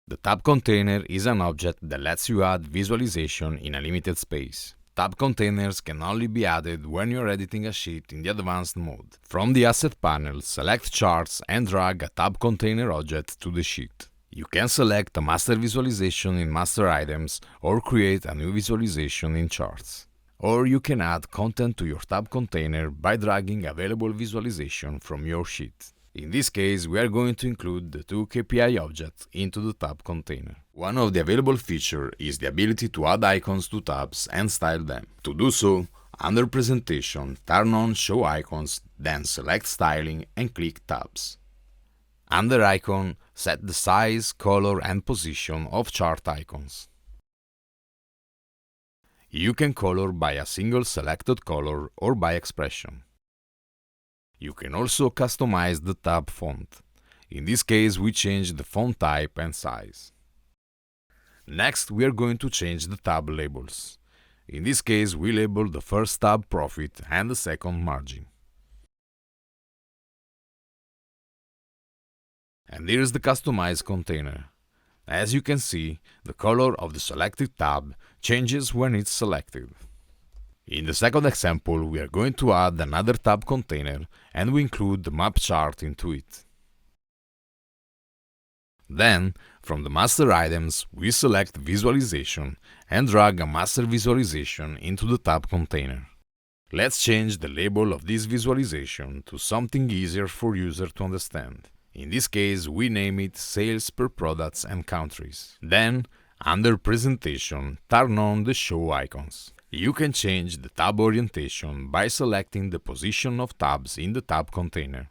The tab container is an object that lets you add visualization in a limited space. Tab containers can only be added when you're editing a sheet in the advanced mode. From the Asset panel, select Charts and drag a tab container object to the sheet. You can select a master visualization in Master Items or create a new visualization in Charts. Or you can add content to your tab container by dragging available visualization from your sheet. In this case, we are going to include the two KPI objects into the tab container. One of the available features is the ability to add icons to tabs and style them. To do so, under Presentation, turn on Show Icons, then select Styling and click Tabs. Under Icon, set the size, color and position of chart icons. You can color by a single selected color or by expression. You can also customize the tab font. In this case, we change the font type and size. Next, we are going to change the tab labels. In this case, we label the first tab Profit and the second Margin. And here is the customized container. As you can see, the color of the selected tab changes when it's selected. In the second example, we are going to add another tab container and we include the map chart into it. Then, from the master items, we select Visualization and drag a master visualization into the tab container. Let's change the label of this visualization to something easier for user to understand. In this case, we name it Sales per Products and Countries. Then, under Presentation, turn on the Show Icons. You can change the tab orientation by selecting the position of tabs in the tab container.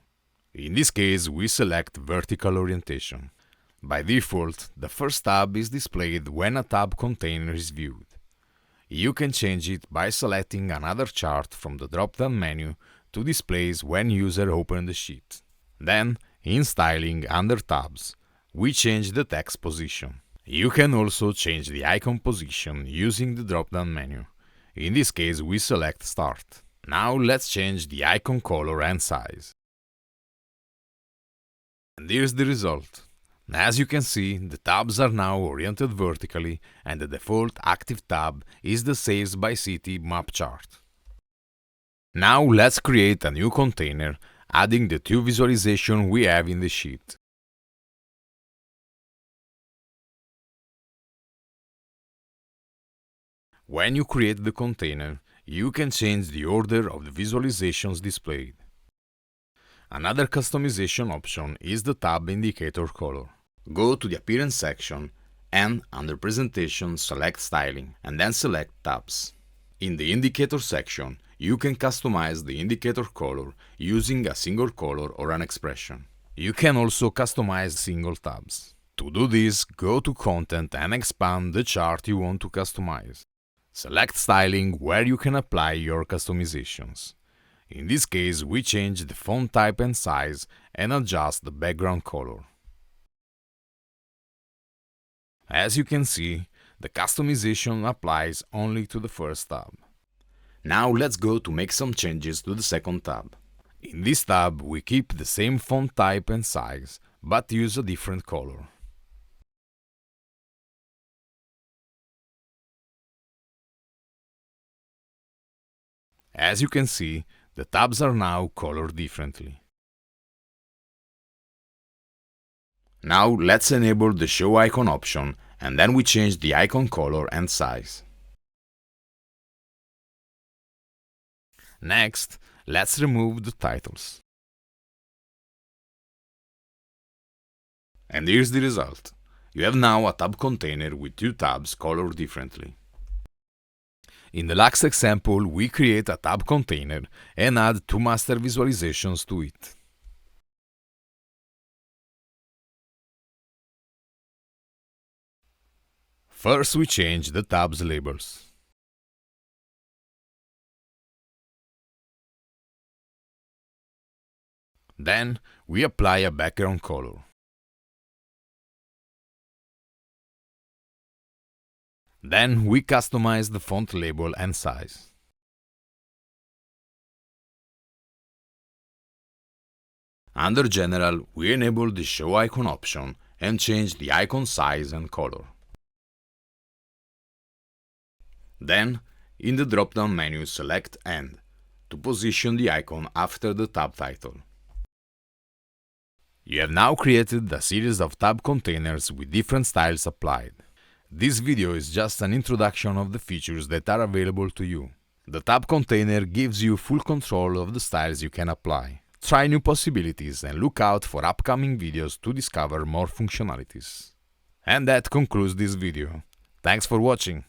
In this case, we select Vertical Orientation. By default, the first tab is displayed when a tab container is viewed. You can change it by selecting another chart from the drop-down menu to display when user opens the sheet. Then, in Styling under Tabs, we change the text position. You can also change the icon position using the drop-down menu. In this case, we select Start. Now let's change the icon color and size. And here's the result. As you can see, the tabs are now oriented vertically and the default active tab is the Sales by City map chart. Now let's create a new container, adding the two visualizations we have in the sheet. When you create the container, you can change the order of the visualizations displayed. Another customization option is the tab indicator color. Go to the Appearance section and, under Presentation, select Styling and then select Tabs. In the Indicator section, you can customize the indicator color using a single color or an expression. You can also customize single tabs. To do this, go to Content and expand the chart you want to customize. Select Styling where you can apply your customizations. In this case, we change the font type and size and adjust the background color. As you can see, the customization applies only to the first tab. Now let's go to make some changes to the second tab. In this tab, we keep the same font type and size, but use a different color. As you can see, the tabs are now colored differently. Now let's enable the Show Icon option and then we change the icon color and size. Next, let's remove the titles. And here's the result. You have now a tab container with two tabs colored differently. In the last example, we create a tab container and add two master visualizations to it. First, we change the tabs labels. Then, we apply a background color. Then we customize the font label and size. Under General, we enable the Show Icon option and change the icon size and color. Then, in the drop-down menu select End to position the icon after the tab title. You have now created a series of tab containers with different styles applied. This video is just an introduction of the features that are available to you. The tab container gives you full control of the styles you can apply. Try new possibilities and look out for upcoming videos to discover more functionalities. And that concludes this video. Thanks for watching.